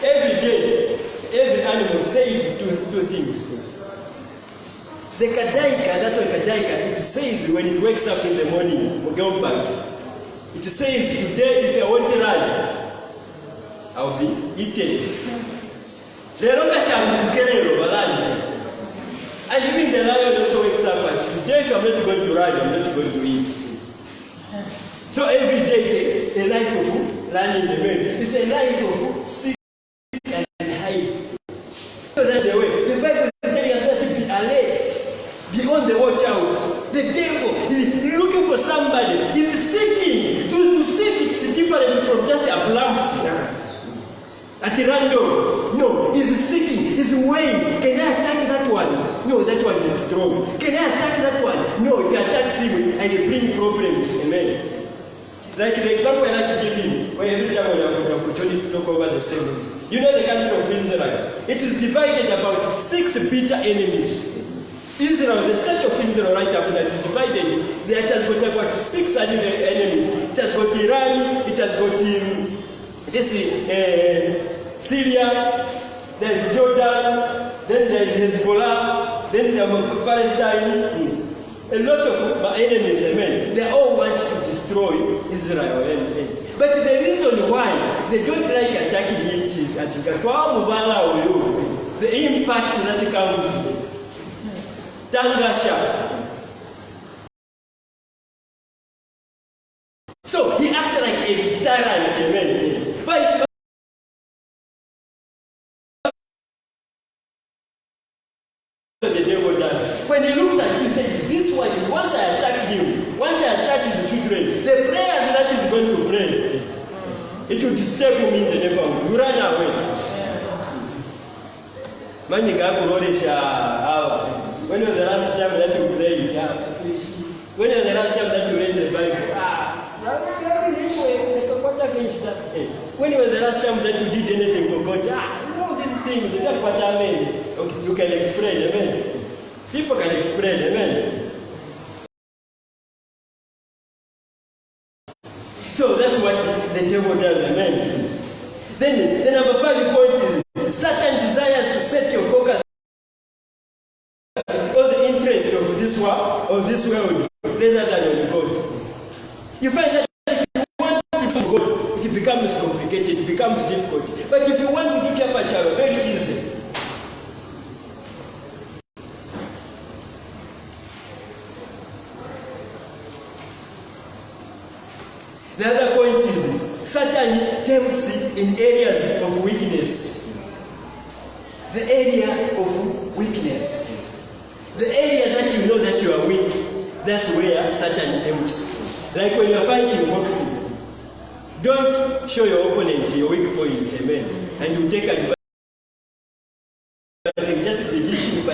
Every day, every animal says two things. The kadaika, it says when it wakes up in the morning, it says, today if I want to run, I'll be eaten. And even the lion also wakes up and today if I'm not going to run, I'm not going to eat. So every day is a life of running the man. It's a life of seek and hide. So that's the way. The Bible is telling us that to be alert. Be on the watch out. The devil is looking for somebody. He's seeking. To seek it's different from just a blunt at random. No, he's seeking. He's weighing. Can I attack that one? No, that one is strong. Can I attack that one? No, if you attack him, I will bring problems. Amen. Like the example I like to give you, where every time we have an opportunity to talk over the sermons. You know the country of Israel. It is divided about 6 bitter enemies. Israel, the state of Israel right up now, is divided. It has got about 600 enemies. It has got Iran, it has got Syria, there's Jordan, then there's Hezbollah, then there's Palestine. A lot of enemies, amen. They all want to destroy Israel. Amen. But the reason why they don't like attacking it is that the impact that comes. Tangasha. So he acts like a tyrant, amen. But it's the devil does. When he looks at you, he says, this one, once I attack him, once I attach his children, the prayers that he's going to pray, it will disturb him in the neighborhood. You run away. When was the last time that you prayed? When was the last time that you read When was the last time that you did anything for God? These things, that's what I mean. Okay, you can explain, amen. People can explain, amen. So that's what the devil does, amen. Then the number 5 point is Satan desires to set your focus on the interest of this world rather than on God. You find that if you want to do God, it becomes complicated, it becomes difficult. But if you want to do Chapacharo, very easy. The other point is Satan tempts in areas of weakness. The area of weakness. The area that you know that you are weak, that's where Satan tempts. Like when you're fighting boxing, don't show your opponent your weak points, amen. And you take advantage. Just be hitting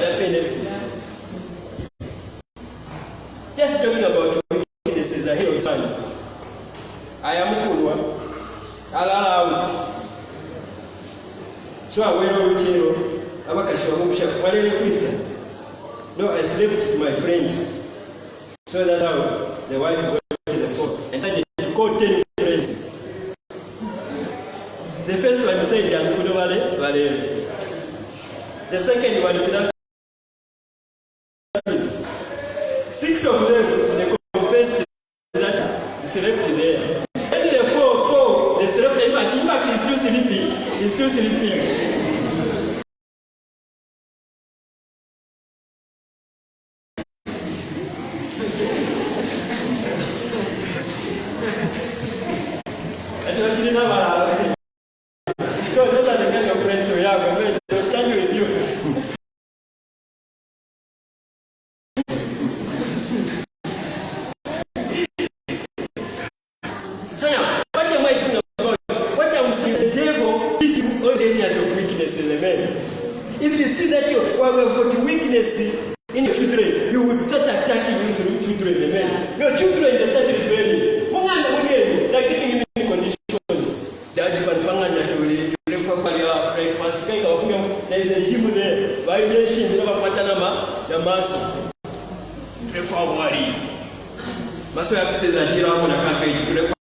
just talking about weaknesses ahead of time. I am Kunwa, I'll out. So I went over to Abakasha. No, I slept with my friends. So that's how the wife got to the phone and started to call 10 friends. The first one said, the second one, 6 of them, they confessed that they slept there. And the four, they slept there. In fact, he's still sleeping. He's still sleeping. So those are the kind of friends we have. They'll stand with you. So now, what am I talking about? What I'm saying, the devil gives you all areas of weakness in the man. If you see that you have got weakness in your children, you will start attacking you through children, amen. Your children, they start rebelling. Like giving him conditions. Breakfast. There is a gym there. Vibration, never patanama, the mass. Prefer worry. Maso ya says that you are on a campaign to prefer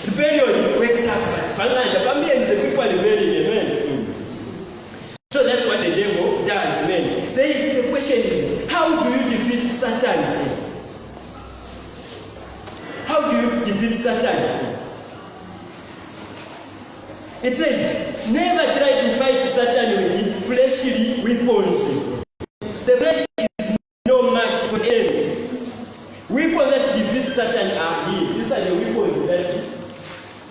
rebellion wakes up and the people are rebelling, amen. So that's what the devil does, amen. The question is, how do you defeat Satan? How do you defeat Satan? It says, never try to fight Satan with fleshly weapons. The flesh is no match for enemy. Weapons that defeat Satan are here. These are the weapons that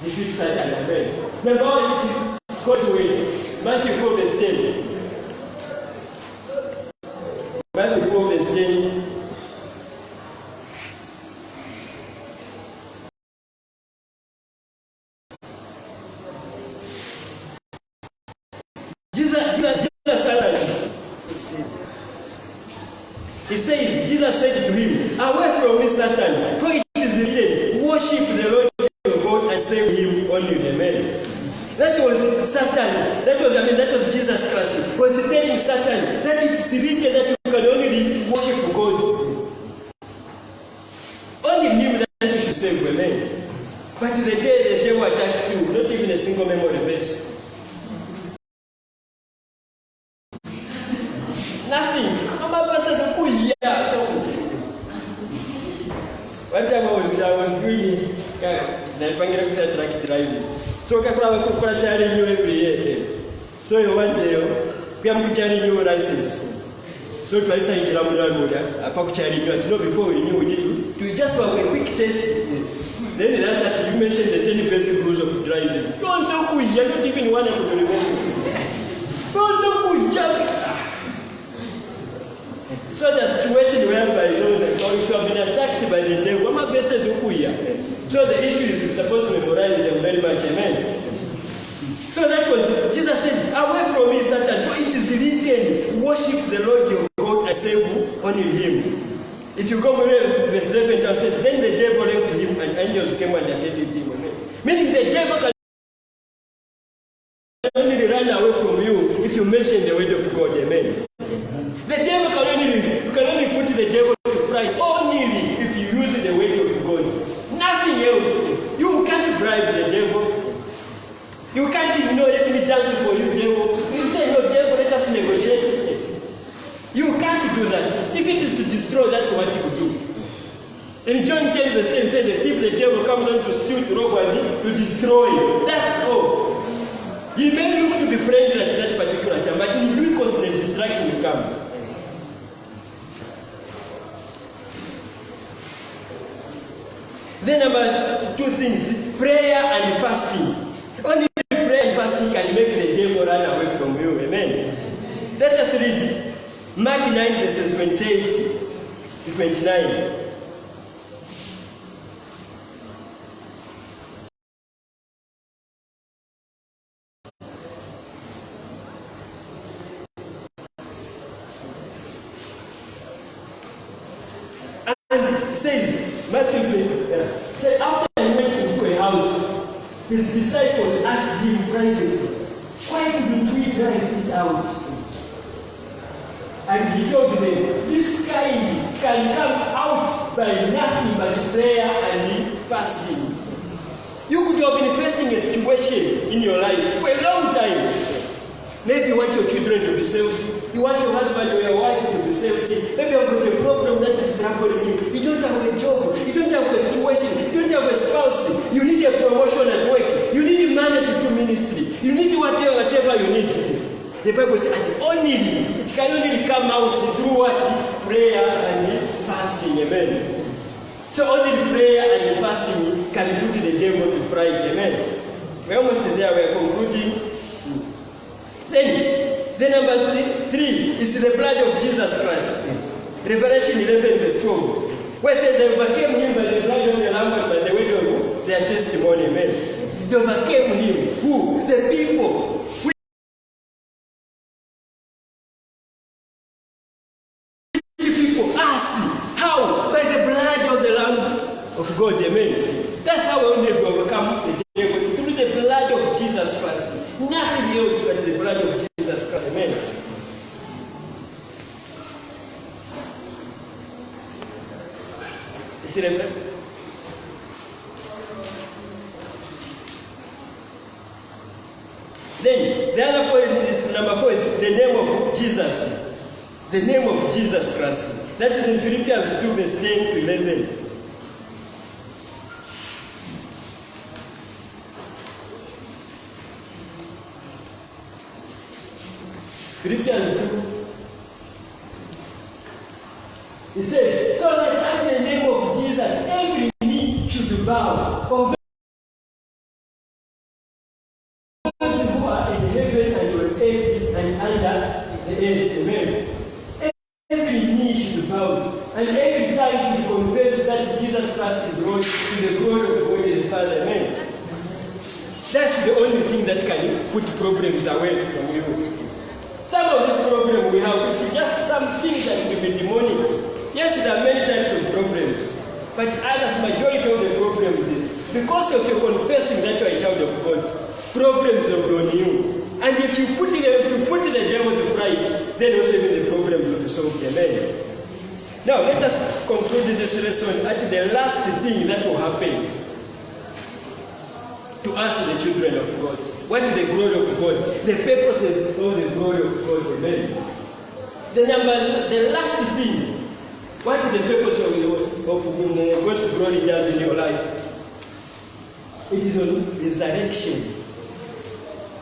defeat Satan. Amen. Number 1 is God's way. Matthew 4 verse 10. Matthew 4 verse 10. He says, Jesus said to him, away from me, Satan, for it is written, worship the Lord your God and serve him only, amen. That was Satan, that was Jesus Christ, was telling Satan that it's written that you can only worship God. Only him that you should serve, amen. But the day the devil attacks you, not even a single memory verse. Nothing. One time I was doing truck driving. So I charging you every year. So one day, we are charging you license. So twice I did a charging you. Before we knew we need to just have a quick test. Then that's that you mentioned the 10 basic rules of driving. You don't so cool, you don't even want to remember. Don't so cool, so the situation whereby if you have been attacked by the devil, so the issue is supposed to memorize them very much, amen. So that was, Jesus said, away from me, Satan, for it is written, worship the Lord your God and serve only him. If you go verse 11, it says, then the devil left him and angels came and attended him. Amen. Meaning the devil can only run away from you if you mention the word of God. Amen. The devil you can only put the devil to flight only if you use the word of God. Nothing else. You can't bribe the devil. You can't let me dance for you, devil. You say, no, devil, let us negotiate. You can't do that. If it is to destroy, that's what you do. In John 10 verse 10 says, the thief, the devil, comes on to steal, to rob, and to destroy. That's all. He may look to be friendly at that particular time, but in due course the distraction will come. Then number 2 things, prayer and fasting. Only prayer and fasting can make the devil run away from you. Amen. Let us read Mark 9 verses 28 to 29. It says, Matthew said, after he went into a house, his disciples asked him privately, why couldn't we drive it out? And he told them, this kind can come out by nothing but prayer and fasting. You could have been facing a situation in your life for a long time. Maybe you want your children to be saved. You want your husband or your wife to be saved. Maybe you've got a problem that is troubling you. You don't have a job. You don't have a situation. You don't have a spouse. You need a promotion at work. You need money to do ministry. You need whatever you need. The Bible says it can only come out through what? Prayer and fasting. Amen. So only prayer and fasting can put the devil to fright. Amen. We're almost there. We're concluding. Then number 3 is the blood of Jesus Christ. Revelation 11 verse 12. Where it says they overcame him by the blood of the Lamb and by the word of their testimony. Amen. They overcame him. Who? The people. Which people? Us. How? By the blood of the Lamb of God. Amen. That's how we only overcome the devil. It's through the blood of Jesus Christ. Nothing else but the blood of Jesus Christ. Amen. You see them? Then, the other point is number 4 is the name of Jesus. The name of Jesus Christ. That is in Philippians 2 verse 10 to 11. Philippians 2. It says, so that at the name of Jesus, every knee should bow. Of those who are in heaven and on earth and under the earth. Amen. Every knee should bow. And every tongue should confess that Jesus Christ is Lord to the glory of God and the Father. Amen. That's the only thing that can put problems away from you. Some of this problem we have is just some things that will be demonic. Yes, there are many types of problems, but others, majority of the problems is because of your confessing that you are a child of God, problems will be on you. And if you put the devil to fright, then also even the problems will be solved. Amen. Now let us conclude this lesson at the last thing that will happen to us, the children of God. What is the glory of God? The purposes of the glory of God. Amen. The last thing, what is the purpose of God's glory does in your life? It is on resurrection.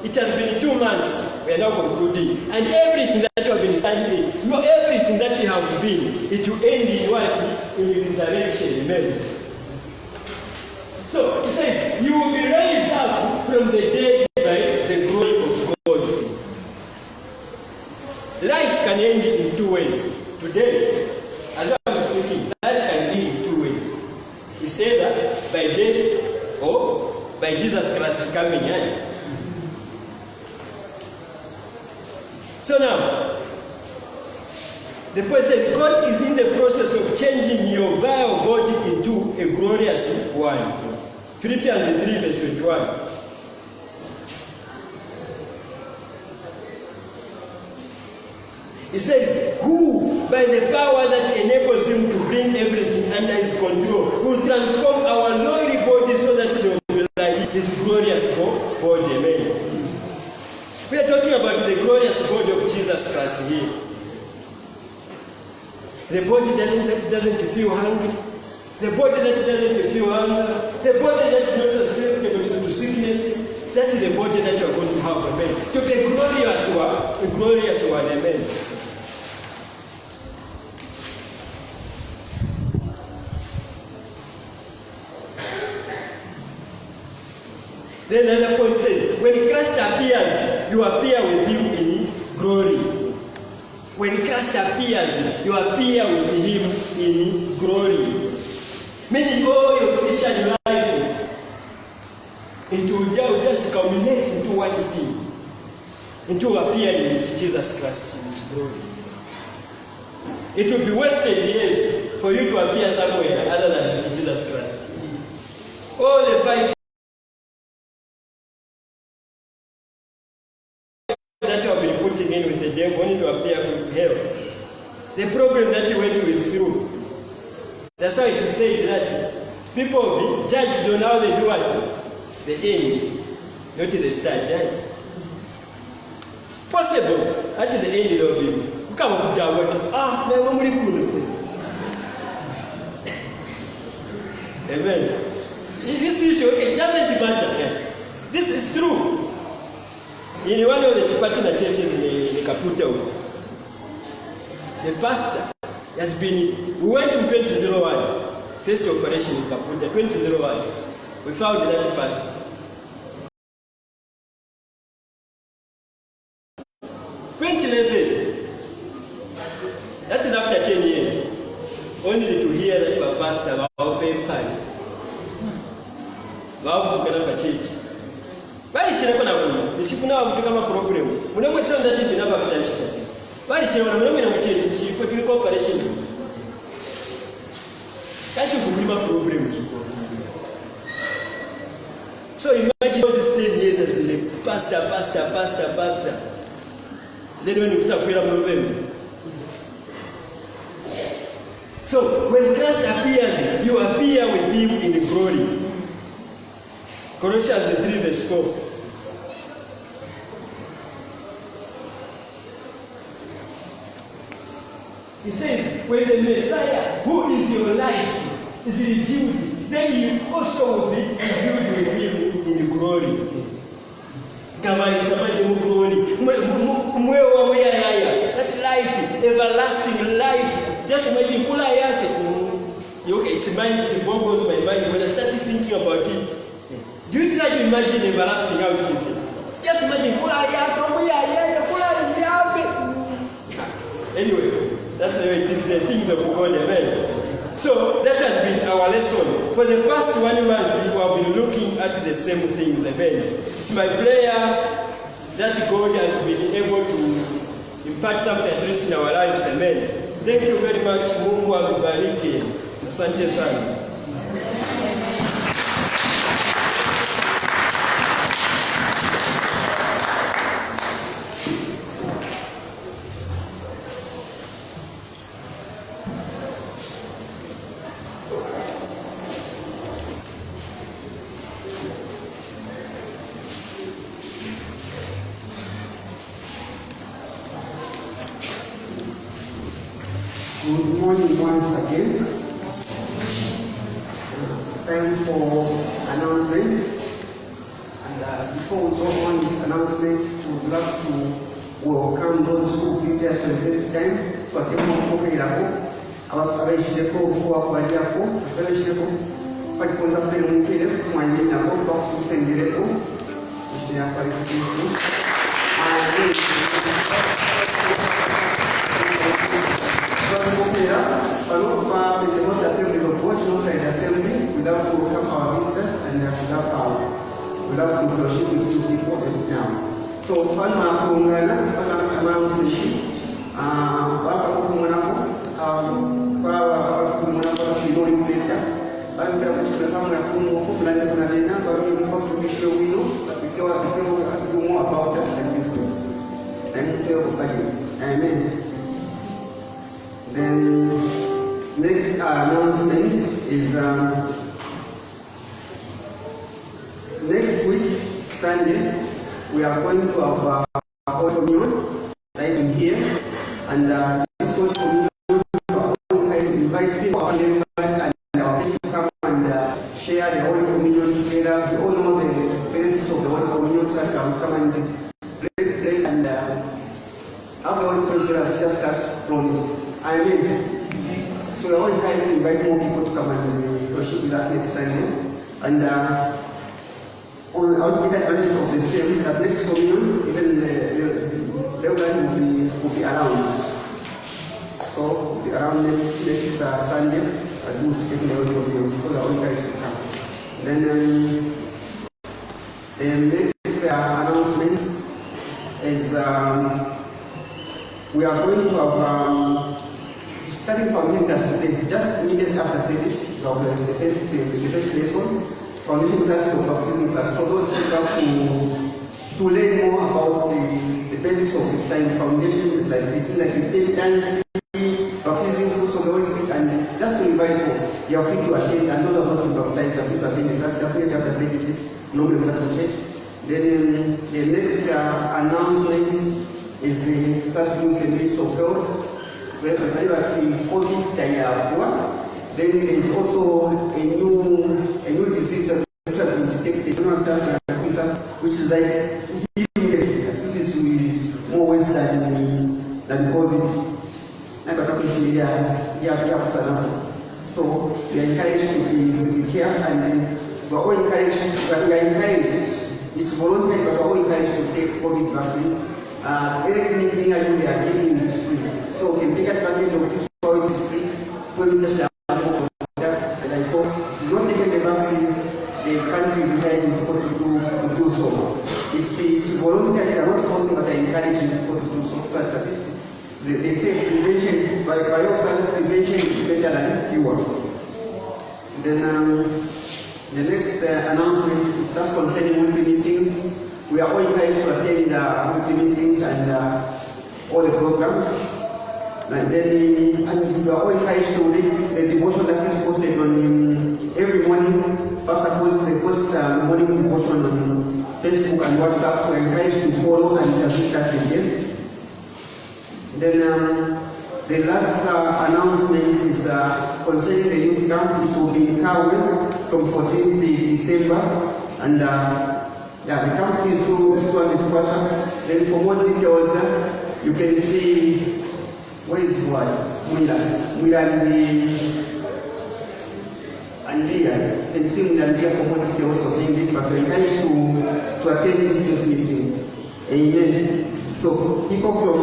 It has been 2 months. We are now concluding. And everything that you have been signing, everything that you have been, it will end in what? In resurrection. Amen. So, it says, you will be raised up from the dead by the glory of God. Life can end in 2 ways. Today, as I'm speaking, life can end in 2 ways. It's either by death or by Jesus Christ coming in. So now, The point said, God is in the process of changing your vile body into a glorious one. Philippians 3 verse 21. It says, who, by the power that enables him to bring everything under his control, will transform our lowly body so that they will be like his glorious body. Amen. We are talking about the glorious body of Jesus Christ here. The body that doesn't feel hungry, the body that doesn't feel hunger, the body that's not susceptible to sickness. That's the body that you are going to have. Amen. To be a glorious one. Amen. Then another point says, when Christ appears, you appear with him in glory. When Christ appears, you appear with him in glory. Meaning all your Christian life, it will just culminate into one thing, into appearing with Jesus Christ in his glory. It will be wasted years for you to appear somewhere other than Jesus Christ. All the fight that you have been putting in with the devil only to appear with hell. The problem that you went through. That's why it is said that people will be judged on how they do what? The end, not the start. Right? It's possible at the end of it. Come on, amen. This issue, it doesn't matter. This is true. In one of the Chipatina churches in Kaputa, the pastor has been, we went in 2001, first operation in Kaputa, 2001. We found that pastor. 2011, that is after 10 years, only to hear that your pastor will pay fine. Wow, you cannot church. Bali shira kuna mungu, nisifuna wa kama problem. Munamwe sio ndati binaba kutanishika. Bali shira wana munamwe na mchechi chipo tuliko operation. Kashi kukulima problem kiko. So imagine all these 10 years has been a pastor. Then when you kusafira mlobembe. So when Christ appears, you appear with him in glory. Colossians 3 verse 4. It says, when the Messiah, who is your life, is revealed, then you also will be revealed with him in glory. Kama isamaje mu glory. Mwewe wa yaya. That life, everlasting life. Just imagine kula yake. Okay, it's mind, it boggles my mind. When I started thinking about it, do you try to imagine everlasting how it is? Just imagine, anyway, that's the way it is, things of God, amen. So, that has been our lesson. For the past 1 month, we have been looking at the same things, amen. It's my prayer that God has been able to impart something at least in our lives, amen. Thank you very much. Mungu amebariki. Asante sana. Good morning once again. It's time for announcements. And before we go on with announcements, we would like to welcome those who visit us for the first time. Kwa kemo kupokeirako, abaishireko kuwakwaliako, abaishireko paliponza pele mwikele kutumanyeni nako, kwa kusengereko, ishireko kwa Kristo. We love to welcome our visitors and we love to fellowship with two people every time. So, fun announcement. then next announcement is next week, Sunday, we are going to have Holy Communion right in here. And this Holy Communion, I invite people, our members, and our friends to come and share the Holy Communion together. We all know the benefits of the Holy Communion, such as we come and break bread and have the Holy Communion together, just as promised. Amen. So we are all encouraged to invite more people to come and worship with us next Sunday. And on our advantage of the same, that next communion, even the will be around. So we'll be around next Sunday as we take the Holy Communion. So we are all encouraged to come. Then the next announcement is we are going to have starting from here today, just immediately after service of the first lesson, foundation class or baptism class, for those who have to learn more about the basics of this time foundation, like repentance, baptism, fruits of the Holy Spirit, and just to revise more. You are free to attend, and those who have not been baptized, you are free to attend the class just immediately after service, normally with that church. Then the next announcement is the Thanksgiving the Grace of God. Then there is also a new disease that has been detected, which is like which is more worse than COVID. So we are encouraged to be careful, and we are all encouraged. It's voluntary, but we are all encouraged to take COVID vaccines. Every clinic near you, they are giving is free. So we can take advantage of this while it is free. So if you don't take the vaccine, the country is encouraging people to do so. It's voluntary, they are not forcing, but they are encouraging people to do so. So at least they say prevention, by prevention is better than cure. Then the next announcement is just concerning weekly meetings. We are all encouraged to attend weekly meetings and all the programs. And we are all encouraged to read the devotion that is posted on every morning. Pastor posts morning devotion on Facebook and WhatsApp. We are encouraged to follow and reach that again. Then the last announcement is concerning the youth camp. It will be in Kawe from 14th December. And the camp fees is 200 kwacha. Then for more details, you can see. Where is what? Mula and Leah. You can see Mula and Leah for more details of this, but we encourage to attend this youth meeting. Amen. So people from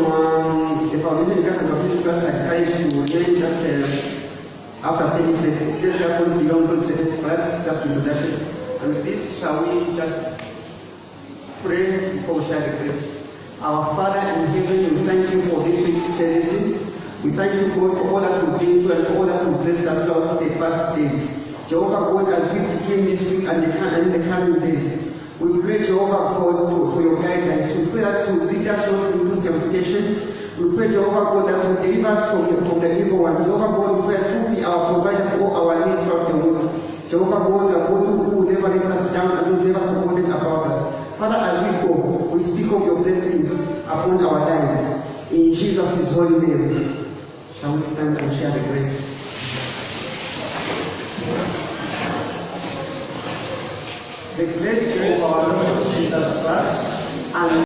the foundation class and baptism class are encouraged to learn just after service. This class will belong to the first class, just introduction. And with this, shall we just pray before we share the grace? Our Father in heaven, we thank you for this week's service. We thank you, God, for all that you've been through and for all that you've blessed us throughout the past days. Jehovah God, as we begin this week and the coming days, we pray, Jehovah God, for your guidance. We pray that you lead us not into temptations. We pray, Jehovah God, that you deliver us from the evil one. Jehovah God, we pray that you be our provider for all our needs throughout the week. Jehovah God, you are God who will never let us down and will never forget about us. Father, as we go, we speak of your blessings upon our lives. In Jesus' holy name, shall we stand and share the grace? The grace of our Lord Jesus Christ and